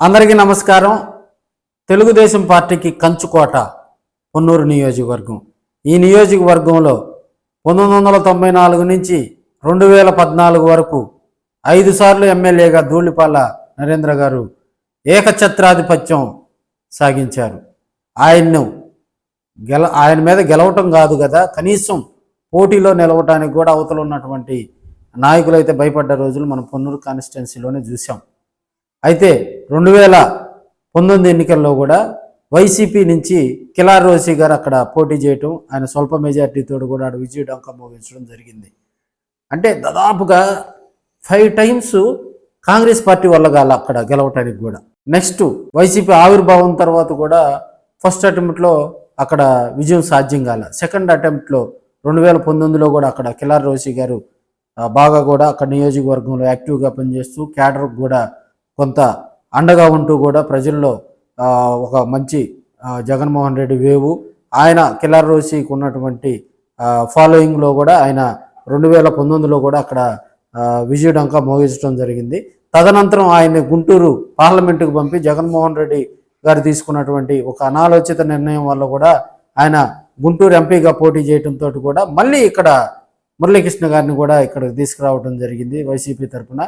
అందరికీ నమస్కారం. తెలుగుదేశం పార్టీకి కంచుకోట పొన్నూరు నియోజకవర్గం. ఈ నియోజకవర్గంలో 1994 నుంచి 2014 వరకు 5 సార్లు ఎమ్మెల్యేగా ధూళిపాల నరేంద్ర గారు ఏకఛత్రాధిపత్యం సాగించారు. ఆయన మీద గెలవటం కాదు కదా, కనీసం పోటీలో నిలవటానికి కూడా అవతల ఉన్నటువంటి నాయకులు అయితే భయపడ్డ రోజులు మనం పొన్నూరు కాన్స్టిట్యున్సీలోనే చూసాం. అయితే 2019 ఎన్నికల్లో కూడా వైసీపీ నుంచి కిలార్ రోసి గారు అక్కడ పోటీ చేయటం, ఆయన స్వల్ప మెజార్టీతో కూడా విజయ డంకా మోగించడం జరిగింది. అంటే దాదాపుగా 5 టైమ్స్ కాంగ్రెస్ పార్టీ వల్ల కాల అక్కడ గెలవటానికి కూడా. నెక్స్ట్ వైసీపీ ఆవిర్భావం తర్వాత కూడా ఫస్ట్ అటెంప్ట్లో అక్కడ విజయం సాధ్యం కాల. సెకండ్ అటెంప్ట్లో 2019లో కూడా అక్కడ కిలార్ రోసి గారు బాగా కూడా అక్కడ నియోజకవర్గంలో యాక్టివ్గా పనిచేస్తూ క్యాడర్ కూడా కొంత అండగా ఉంటూ కూడా ప్రజల్లో ఒక మంచి జగన్మోహన్ రెడ్డి వేవు, ఆయన కిలార్ రోసికి ఉన్నటువంటి ఫాలోయింగ్లో కూడా ఆయన 2019లో కూడా అక్కడ విజయ డంకా మోగించడం జరిగింది. తదనంతరం ఆయన గుంటూరు పార్లమెంటుకు పంపి జగన్మోహన్ రెడ్డి గారు తీసుకున్నటువంటి ఒక అనాలోచిత నిర్ణయం వల్ల కూడా ఆయన గుంటూరు ఎంపీగా పోటీ చేయడంతో కూడా మళ్ళీ ఇక్కడ మురళీకృష్ణ గారిని కూడా ఇక్కడికి తీసుకురావడం జరిగింది వైసీపీ తరఫున.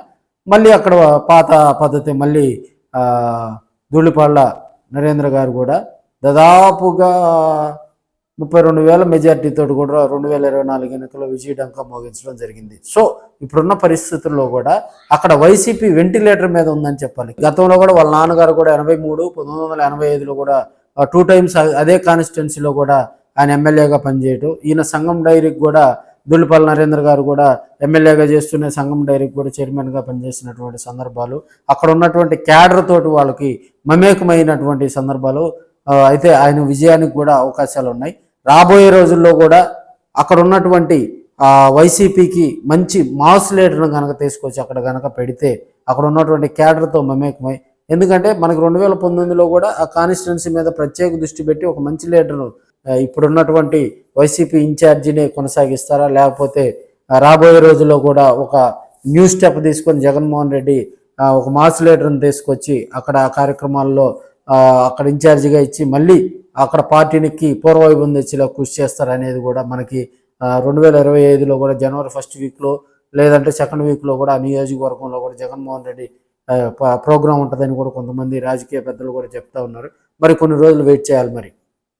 మళ్ళీ అక్కడ పాత పద్ధతి మళ్ళీ ధూళిపాళ్ళ నరేంద్ర గారు కూడా దాదాపుగా 32,000 మెజార్టీతో కూడా 2024 ఎన్నికల్లో విజయ డంకా మోగించడం జరిగింది. సో ఇప్పుడున్న పరిస్థితుల్లో కూడా అక్కడ వైసీపీ వెంటిలేటర్ మీద ఉందని చెప్పాలి. గతంలో కూడా వాళ్ళ నాన్నగారు కూడా 83, 1985లో కూడా 2 టైమ్స్ అదే కాన్స్టిట్యున్సీలో కూడా ఆయన ఎమ్మెల్యేగా పనిచేయటం, ఈయన సంఘం డైరీకి కూడా ధూళిపాల నరేంద్ర గారు కూడా ఎమ్మెల్యేగా చేస్తూనే సంఘం డైరీకి కూడా చైర్మన్గా పనిచేసినటువంటి సందర్భాలు, అక్కడ ఉన్నటువంటి క్యాడర్ తోటి వాళ్ళకి మమేకమైనటువంటి సందర్భాలు. అయితే ఆయన విజయానికి కూడా అవకాశాలు ఉన్నాయి. రాబోయే రోజుల్లో కూడా అక్కడ ఉన్నటువంటి వైసీపీకి మంచి మాస్ లీడర్ను కనుక తీసుకొచ్చి అక్కడ కనుక పెడితే అక్కడ ఉన్నటువంటి క్యాడర్తో మమేకమై, ఎందుకంటే మనకు 2019లో కూడా ఆ కాన్స్టిట్యున్సీ మీద ప్రత్యేక దృష్టి పెట్టి ఒక మంచి లీడరు ఇప్పుడున్నటువంటి వైసీపీ ఇన్ఛార్జిని కొనసాగిస్తారా, లేకపోతే రాబోయే రోజుల్లో కూడా ఒక న్యూ స్టెప్ తీసుకొని జగన్మోహన్ రెడ్డి ఒక మాస్ లీడర్ని తీసుకొచ్చి అక్కడ కార్యక్రమాల్లో అక్కడ ఇన్ఛార్జిగా ఇచ్చి మళ్ళీ అక్కడ పార్టీనికి పూర్వవైభవం తెచ్చేలా కృషి చేస్తారనేది కూడా మనకి 2025లో కూడా జనవరి 1st వీక్లో లేదంటే 2nd వీక్లో కూడా ఆ నియోజకవర్గంలో కూడా జగన్మోహన్ రెడ్డి ప్రోగ్రాం ఉంటుందని కూడా కొంతమంది రాజకీయ పెద్దలు కూడా చెప్తా ఉన్నారు. మరి కొన్ని రోజులు వెయిట్ చేయాలి మరి.